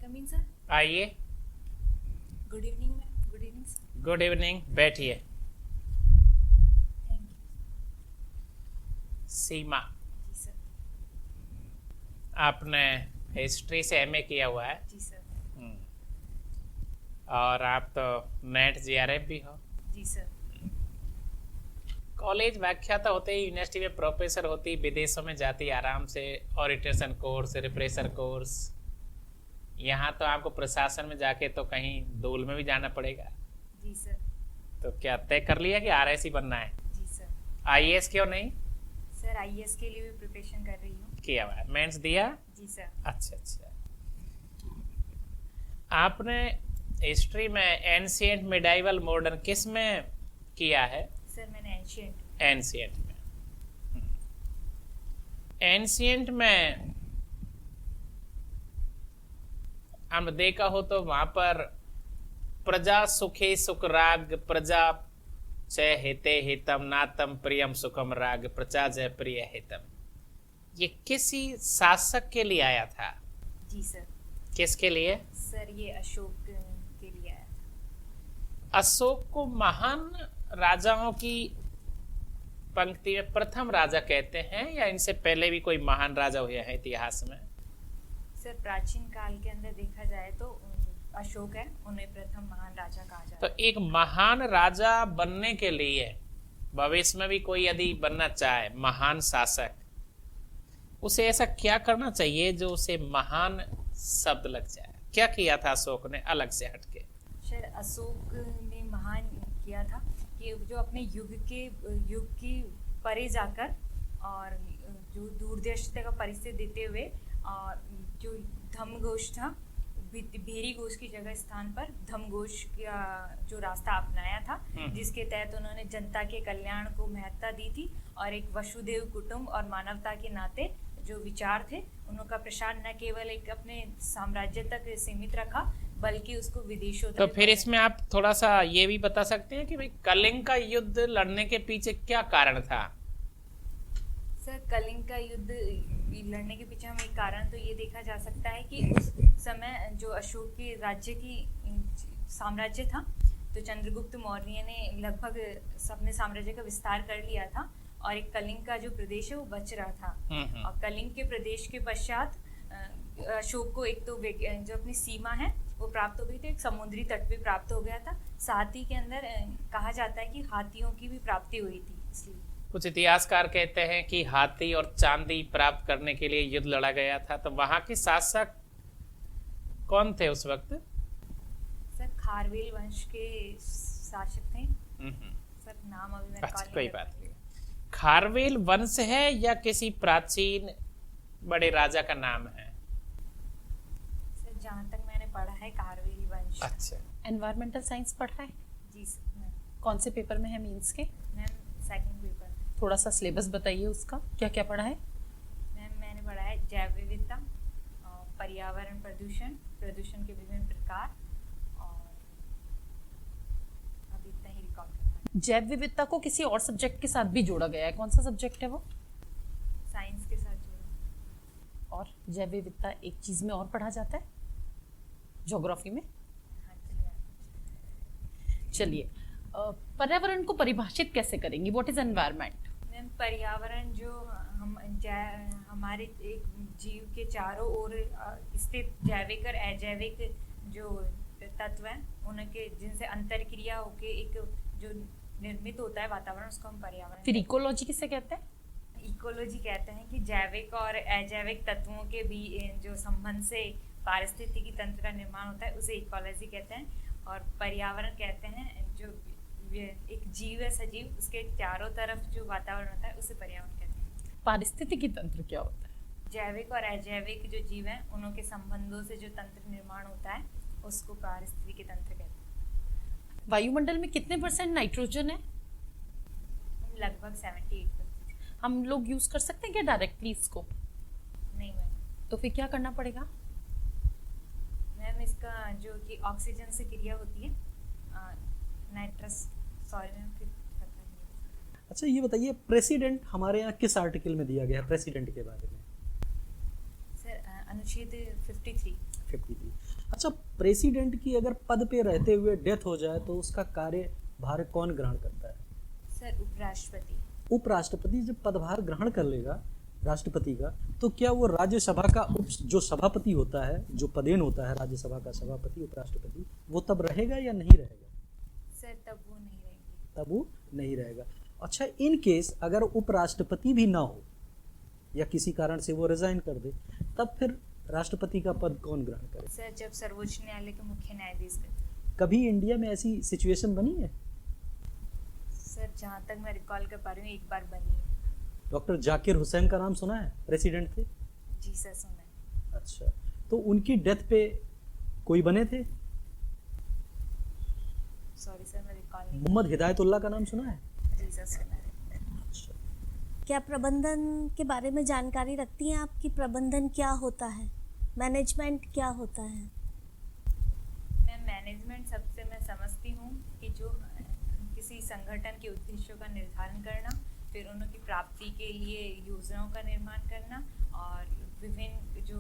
Come in sir? आइए। Good evening ma'am. Good evening sir. Good evening, बैठिए। Thank you. Seema, जी sir. आपने history से एमए किया हुआ है। जी सर। और आप तो नेट जीआरएफ भी हो। जी सर। कॉलेज व्याख्याता होते ही, यूनिवर्सिटी में प्रोफेसर होती, विदेशों में जाती आराम से, ओरिएंटेशन कोर्स, रिफ्रेशर कोर्स। यहाँ तो आपको प्रशासन में जाके तो कहीं धूल में भी जाना पड़ेगा। जी सर। तो क्या तय कर लिया कि आरएस ही बनना है? जी सर। आईएएस क्यों नहीं सर आईएएस के लिए भी प्रिपरेशन कर रही हूँ। किया हुआ है? मेंस दिया? जी सर। अच्छा अच्छा। आपने हिस्ट्री में एंशिएंट, मिडाइवल, मॉडर्न किस में किया है? सर मैंने एंशिएंट। एंशिएंट में। एंशिएंट में हम देखा हो तो वहां पर प्रजा सुखे सुख राग, प्रजा च हिते हितम, नातम प्रियम सुखम राग, प्रजा जय प्रिय हितम। ये किसी शासक के लिए आया था? जी सर। किसके लिए? सर ये अशोक के लिए आया था। अशोक को महान राजाओं की पंक्ति में प्रथम राजा कहते हैं, या इनसे पहले भी कोई महान राजा हुए हैं इतिहास में? सर प्राचीन काल के अंदर देखा जाए तो अशोक है, उन्हें प्रथम महान राजा कहा जाता है। तो एक महान राजा बनने के लिए भविष्य में भी कोई यदि बनना चाहे, महान शासक, उसे ऐसा क्या करना चाहिए जो उसे महान शब्द लग जाए? क्या किया था अशोक ने अलग से हटके? सर अशोक ने महान किया था कि जो अपने युग की परे जाकर और जो दूरदर्शिता का परिचय देते हुए और जो धम्मघोष था, भेरी घोष की जगह स्थान पर धम्मघोष का जो रास्ता अपनाया था, जिसके तहत उन्होंने जनता के कल्याण को महत्ता दी थी और एक वसुदेव कुटुंब और मानवता के नाते जो विचार थे उनका प्रसार न केवल एक अपने साम्राज्य तक सीमित रखा बल्कि उसको विदेशों तक। तो फिर इसमें आप थोड़ा सा ये भी बता सकते हैं कि भाई कलिंग का युद्ध लड़ने के पीछे क्या कारण था? सर कलिंग का युद्ध लड़ने के पीछे हम एक कारण तो ये देखा जा सकता है कि उस समय जो अशोक के राज्य की साम्राज्य था, तो चंद्रगुप्त मौर्य ने लगभग अपने साम्राज्य का विस्तार कर लिया था और एक कलिंग का जो प्रदेश है वो बच रहा था। और कलिंग के प्रदेश के पश्चात अशोक को एक तो जो अपनी सीमा है वो प्राप्त हो गई थी, एक समुद्री तट भी प्राप्त हो गया था, साथ ही के अंदर कहा जाता है कि हाथियों की भी प्राप्ति हुई थी। इसलिए कुछ इतिहासकार कहते हैं कि हाथी और चांदी प्राप्त करने के लिए युद्ध लड़ा गया था। तो वहां के शासक कौन थे उस वक्त? सर खारवेल वंश के शासक थे। सर नाम अभी मैं अच्छा, कोई बात नहीं। खारवेल वंश है या किसी प्राचीन बड़े राजा का नाम है? सर जहाँ तक मैंने पढ़ा है खारवेल वंश। अच्छा। एनवायरमेंटल साइंस पढ़ा है? जी सर मैम। कौन से पेपर में है मींस के? Ma'am second paper. थोड़ा सा सिलेबस बताइए उसका, क्या क्या पढ़ा है? मैम मैंने पढ़ा है जैव विविधता, पर्यावरण प्रदूषण, प्रदूषण के विभिन्न प्रकार, और अभी इतना ही रिकॉर्ड करता है। जैव विविधता को किसी और सब्जेक्ट के साथ भी जोड़ा गया है, कौन सा सब्जेक्ट है वो? साइंस के साथ जोड़ा। और जैव विविधता एक चीज में और पढ़ा जाता है, ज्योग्राफी में। हाँ जी मैम। चलिए, पर्यावरण को परिभाषित कैसे करेंगी? What is environment? मैम पर्यावरण जो हमारे एक जीव के चारों ओर स्थित जैविक और अजैविक जो तत्व हैं उनके जिनसे अंतर क्रिया होके एक जो निर्मित होता है वातावरण, उसको हम पर्यावरण। फिर इकोलॉजी किसे कहते हैं? इकोलॉजी कहते हैं कि जैविक और अजैविक तत्वों के भी जो संबंध से पारिस्थितिकी तंत्र का निर्माण होता है उसे इकोलॉजी कहते हैं। और पर्यावरण कहते हैं जो एक जीव है, सजीव, उसके चारों तरफ जो वातावरण होता है उसे पर्यावरण कहते हैं। पारिस्थितिकी तंत्र क्या होता है? जैविक और अजैविक जो जीव हैं उनों के संबंधों से जो तंत्र निर्माण होता है उसको पारिस्थितिकी तंत्र कहते हैं। वायुमंडल में कितने % नाइट्रोजन है? लगभग 78%। हम लोग यूज कर सकते हैं क्या डायरेक्टली इसको? नहीं मैम। तो फिर क्या करना पड़ेगा? मैम इसका जो कि ऑक्सीजन से क्रिया होती है, नाइट्रस, सॉरी मैम फिर पता नहीं। अच्छा ये बताइए, प्रेसिडेंट हमारे यहाँ किस आर्टिकल में दिया गया है प्रेसिडेंट के बारे में? सर अनुच्छेद 53। 53। अच्छा, प्रेसिडेंट की अगर पद पे रहते हुए डेथ हो जाए तो उसका कार्यभार कौन ग्रहण करता है? सर उपराष्ट्रपति। उपराष्ट्रपति जब पदभार ग्रहण कर लेगा राष्ट्रपति का, तो क्या वो राज्यसभा का जो सभापति होता है, जो पदेन होता है राज्यसभा का सभापति उपराष्ट्रपति, वो तब रहेगा या नहीं रहेगा? सर तब वो नहीं रहेंगे। तब वो नहीं रहेगा। अच्छा, इन केस अगर उपराष्ट्रपति भी ना हो या किसी कारण से वो रिजाइन कर दे, तब फिर राष्ट्रपति का पद कौन ग्रहण करे? सर जब सर्वोच्च न्यायालय के मुख्य न्यायाधीश करते। कभी इंडिया में ऐसी सिचुएशन बनी है? सर जहाँ तक मैं रिकॉल कर पा रही हूँ एक बार बनी है। डॉक्टर जाकिर हुसैन का नाम सुना है? प्रेसिडेंट थे। जी सर सुना है। अच्छा, तो उनकी डेथ पे कोई बने थे? सॉरी सर मैं रिकॉल नहीं। मोहम्मद हिदायतुल्लाह का नाम सुना है? जी सर सुना है। अच्छा, क्या प्रबंधन के बारे में जानकारी रखती हैं आप कि प्रबंधन क्या होता है, मैनेजमेंट क्या होता है? मैं मैनेजमेंट सबसे मैं समझती हूँ कि जो किसी संगठन के उद्देश्यों का निर्धारण करना, फिर उनकी प्राप्ति के लिए योजनाओं का निर्माण करना, और विभिन्न जो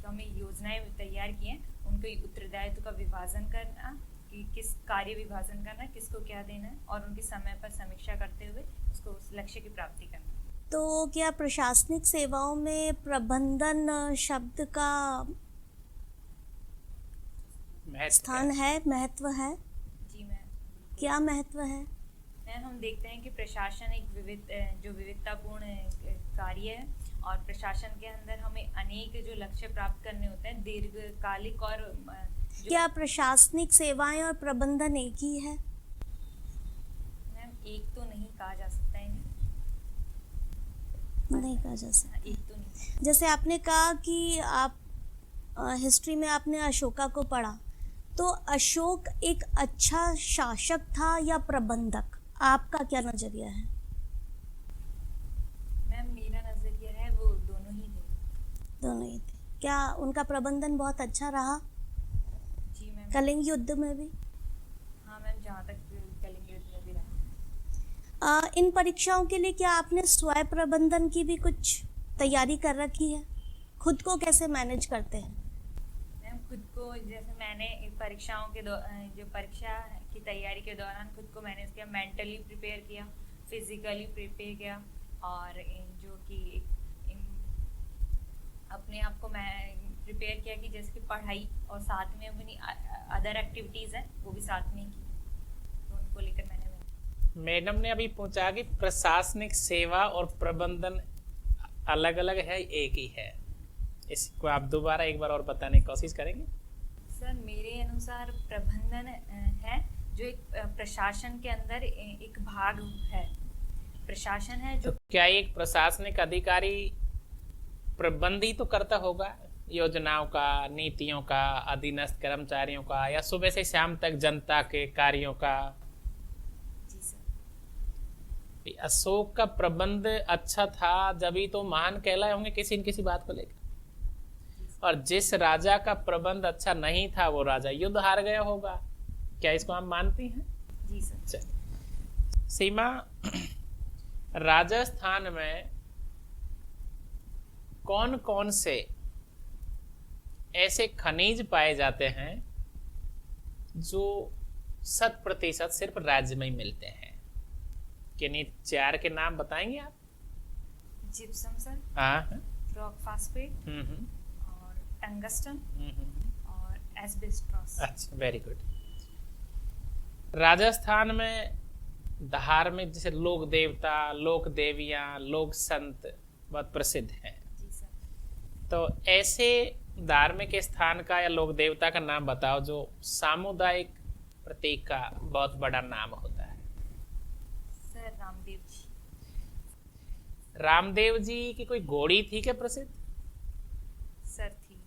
हमें योजनाएं तैयार की हैं उनके उत्तरदायित्व का विभाजन करना, कि किस कार्य विभाजन करना, किसको क्या देना है, और उनकी समय पर समीक्षा करते हुए उसको उस लक्ष्य की प्राप्ति करना। तो क्या प्रशासनिक सेवाओं में प्रबंधन शब्द का स्थान है, महत्व है? जी मैम। क्या महत्व है? मैम हम देखते हैं कि प्रशासन एक विविधतापूर्ण कार्य है, और प्रशासन के अंदर हमें अनेक जो लक्ष्य प्राप्त करने होते हैं दीर्घकालिक और क्या प्रशासनिक सेवाएं और प्रबंधन एक ही है? मैम एक तो नहीं कहा जा सकता है। नहीं कहा जा सकता। एक तो नहीं। जैसे आपने कहा कि आप हिस्ट्री में आपने अशोका को पढ़ा, तो अशोक एक अच्छा शासक था या प्रबंधक? आपका क्या नजरिया है? मैम मेरा नजरिया है वो दोनों ही थे। दोनों ही थे। क्या उनका प्रबंधन बहुत अच्छा रहा जी मैम। कलिंग युद्ध में भी? हाँ मैम, जहाँ तक कलिंग युद्ध में भी रहा। इन परीक्षाओं के लिए क्या आपने स्वयं प्रबंधन की भी कुछ तैयारी कर रखी है? खुद को कैसे मैनेज करते हैं? मैम खुद को, जैसे मैंने परीक्षाओं के जो परीक्षा की तैयारी के दौरान खुद को मैनेज किया, मेंटली प्रिपेयर किया, फिजिकली प्रिपेयर किया, और जो कि अपने आप को मैं प्रिपेयर किया कि जैसे कि पढ़ाई और साथ में अपनी अदर एक्टिविटीज़ हैं वो भी साथ में की, तो उनको लेकर मैंने मैडम ने अभी पूछा कि प्रशासनिक सेवा और प्रबंधन अलग अलग है, एक ही है? इसको आप दोबारा एक बार और बताने की कोशिश करेंगे? सर मेरे अनुसार प्रबंधन है जो एक प्रशासन के अंदर एक भाग है। प्रशासन है जो, क्या एक प्रशासनिक अधिकारी प्रबंधी तो करता होगा योजनाओं का, नीतियों का, अधीनस्थ कर्मचारियों का, या सुबह से शाम तक जनता के कार्यों का? जी सर। अशोक का प्रबंध अच्छा था जब ही तो महान कहलाए होंगे किसी न किसी बात को लेकर, और जिस राजा का प्रबंध अच्छा नहीं था वो राजा युद्ध हार गया होगा। क्या इसको आप मानती हैं? जी सर। सीमा, राजस्थान में कौन कौन से ऐसे खनिज पाए जाते हैं जो 100% सिर्फ राज्य में ही मिलते हैं? किन्हीं 4 के नाम बताएंगे आप? जिप्सम सर, हाँ। रॉक फास्फेट, और टंगस्टन, और एस्बेस्टॉस। अच्छा, वेरी गुड। राजस्थान में धार्मिक जैसे लोक देवता, लोक देवियां, लोक संत बहुत प्रसिद्ध हैं। जी सर। तो ऐसे धार्मिक स्थान का या लोक देवता का नाम बताओ जो सामुदायिक प्रतीक का बहुत बड़ा नाम होता है। सर रामदेव जी। रामदेव जी की कोई घोड़ी थी क्या प्रसिद्ध? सर थी।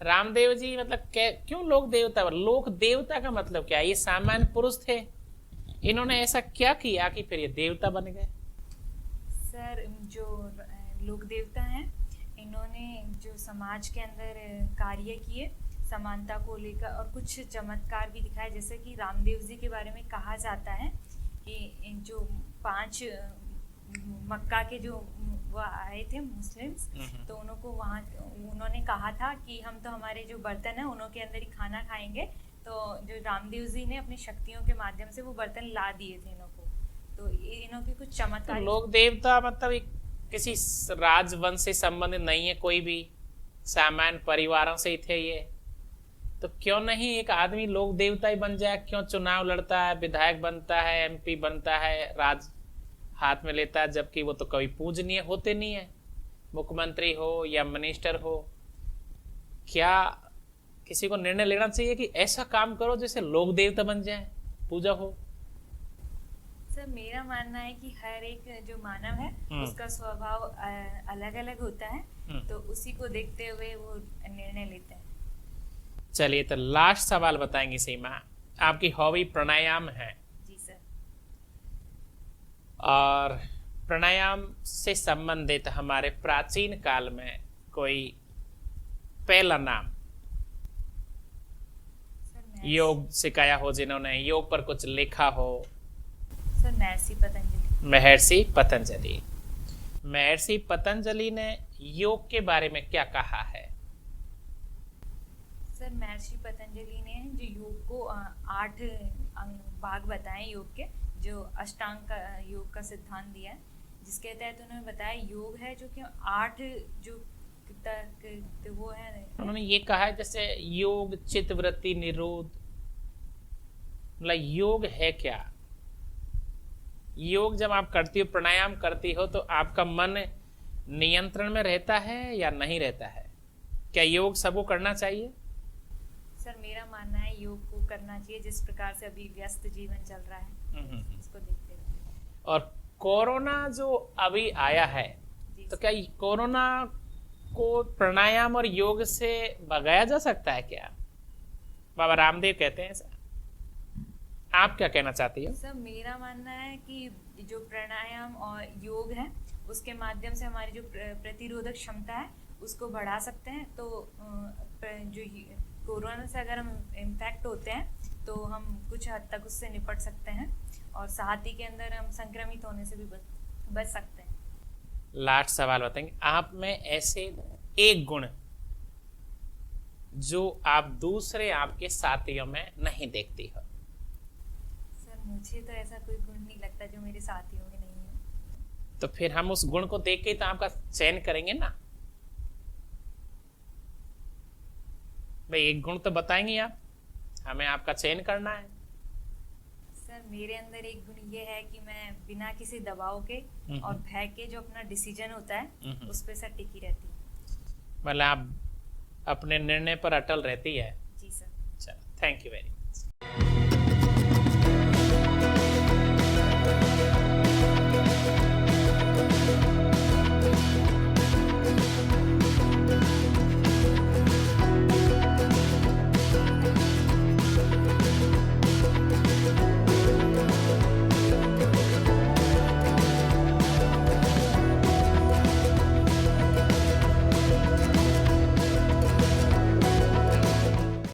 रामदेव जी मतलब क्यों लोक देवता? लोक देवता का मतलब क्या? ये सामान्य पुरुष थे, इन्होंने ऐसा क्या किया कि फिर ये देवता बन गए? सर जो लोक देवता हैं, इन्होंने जो समाज के अंदर कार्य किए समानता को लेकर, और कुछ चमत्कार भी दिखाए। जैसे कि रामदेव जी के बारे में कहा जाता है कि जो 5 मक्का के जो वो आए थे मुस्लिम्स, तो उन्होंने कहा था कि हम तो हमारे जो बर्तन है उन्हों के अंदर ही खाना खाएंगे। तो जो रामदेव जी ने अपनी शक्तियों के माध्यम से वो बर्तन ला दिए थे इन्हों को। तो इन्हों की कुछ तो चमत्कार। लोक देवता मतलब एक किसी राजवंश से संबंधित नहीं है, कोई भी सामान्य परिवारों से ही थे ये। तो क्यों नहीं एक आदमी लोक देवता ही बन जाए? क्यों चुनाव लड़ता है, विधायक बनता है, एमपी बनता है, राज हाथ में लेता है, जबकि वो तो कभी पूजनीय होते नहीं है, मुख्यमंत्री हो या मिनिस्टर हो। क्या किसी को निर्णय लेना चाहिए कि ऐसा काम करो जैसे लोक देवता बन जाए, पूजा हो? सर मेरा मानना है कि हर एक जो मानव है उसका स्वभाव अलग अलग होता है, तो उसी को देखते हुए वो निर्णय लेते हैं। चलिए, तो लास्ट सवाल बताएंगे सीमा। आपकी हॉबी प्राणायाम है जी सर। और प्राणायाम से संबंधित हमारे प्राचीन काल में कोई पहला नाम सर योग सिखाया हो, जिन्होंने योग पर कुछ लिखा हो? सर महर्षि पतंजलि। महर्षि पतंजलि। महर्षि पतंजलि ने योग के बारे में क्या कहा है? सर महर्षि पतंजलि ने जो योग को 8 भाग बताए योग के, जो अष्टांग का योग का सिद्धांत दिया है, जिसके तहत उन्होंने बताया योग है जो कि 8 जो वो है। उन्होंने ये कहा है जैसे योग चित्तवृत्ति निरोध, मतलब योग है क्या? योग जब आप करती हो, प्राणायाम करती हो, तो आपका मन नियंत्रण में रहता है या नहीं रहता है? क्या योग सबको करना चाहिए? सर मेरा मानना है योग को करना चाहिए, जिस प्रकार से अभी व्यस्त जीवन चल रहा है इसको देखते हुए। और कोरोना जो अभी आया है, तो क्या कोरोना को प्राणायाम और योग से भगाया जा सकता है क्या? बाबा रामदेव कहते हैं ऐसा। आप क्या कहना चाहती हो? सर मेरा मानना है कि जो प्राणायाम और योग है उसके माध्यम से हमारी जो प्रतिरोधक क्षमता है उसको बढ़ा सकते हैं। तो जो कोरोना से अगर हम इम्पैक्ट होते हैं तो हम कुछ हद तक उससे निपट सकते हैं, और साथ ही के अंदर हम संक्रमित होने से भी बच सकते हैं। लास्ट सवाल बताएंगे, आप में ऐसे एक गुण जो आप दूसरे आपके साथियों में नहीं देखती हो? सर मुझे तो ऐसा कोई गुण नहीं लगता जो मेरे साथियों में नहीं है। तो फिर हम उस गुण को देख के तो आपका चयन करेंगे ना भाई। एक गुण तो बताएंगे आप, हमें आपका चयन करना है। सर मेरे अंदर एक गुण ये है कि मैं बिना किसी दबाव के और भय के जो अपना डिसीजन होता है उस पे सर टिकी रहती हूँ। मतलब आप अपने निर्णय पर अटल रहती है। जी सर। चलो, थैंक यू वेरी मच।